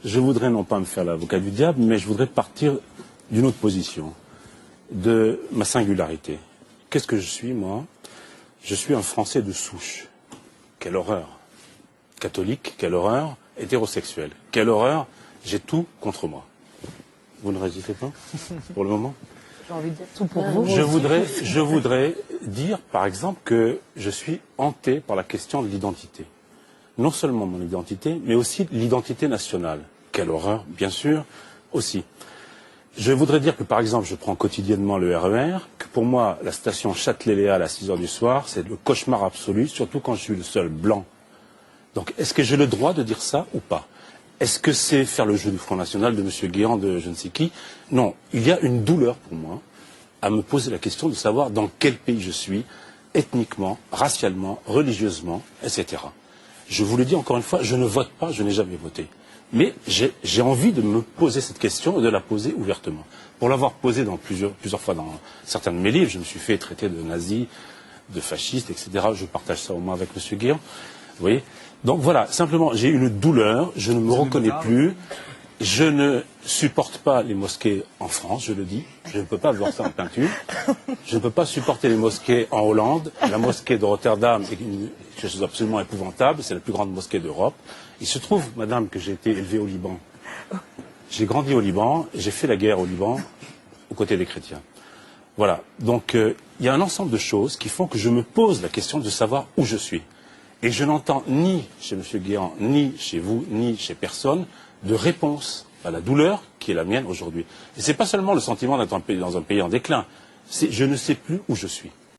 je voudrais non pas me faire l'avocat du diable, mais je voudrais partir d'une autre position, de ma singularité. Qu'est-ce que je suis, moi? Je suis un Français de souche. Quelle horreur. Catholique, quelle horreur. Hétérosexuel, quelle horreur. J'ai tout contre moi. Vous ne réagissez pas pour le moment? J'ai envie de dire tout pour vous. Je voudrais dire, par exemple, que je suis hanté par la question de l'identité. Non seulement mon identité, mais aussi l'identité nationale. Quelle horreur, bien sûr, aussi. Je voudrais dire que, par exemple, je prends quotidiennement le RER, que pour moi, la station Châtelet-Léal à 6 heures du soir, c'est le cauchemar absolu, surtout quand je suis le seul blanc. Donc, est-ce que j'ai le droit de dire ça ou pas? Est-ce que c'est faire le jeu du Front National de M. Guéant, de je ne sais qui? Non, il y a une douleur pour moi à me poser la question de savoir dans quel pays je suis, ethniquement, racialement, religieusement, etc. Je vous le dis encore une fois, je ne vote pas, je n'ai jamais voté. Mais j'ai envie de me poser cette question et de la poser ouvertement. Pour l'avoir posée plusieurs fois dans certains de mes livres, je me suis fait traiter de nazi, de fasciste, etc. Je partage ça au moins avec M. Guéant. Vous voyez? Donc voilà, simplement, j'ai une douleur, je ne me reconnais plus, je ne supporte pas les mosquées en France, je le dis, je ne peux pas voir ça en peinture, je ne peux pas supporter les mosquées en Hollande, la mosquée de Rotterdam est une chose absolument épouvantable, c'est la plus grande mosquée d'Europe. Il se trouve, madame, que j'ai été élevé au Liban. J'ai grandi au Liban, et j'ai fait la guerre au Liban, aux côtés des chrétiens. Voilà, donc il y a un ensemble de choses qui font que je me pose la question de savoir où je suis. Et je n'entends ni chez M. Guéant, ni chez vous, ni chez personne, de réponse à la douleur qui est la mienne aujourd'hui. Et ce n'est pas seulement le sentiment d'être dans un pays en déclin, c'est je ne sais plus où je suis.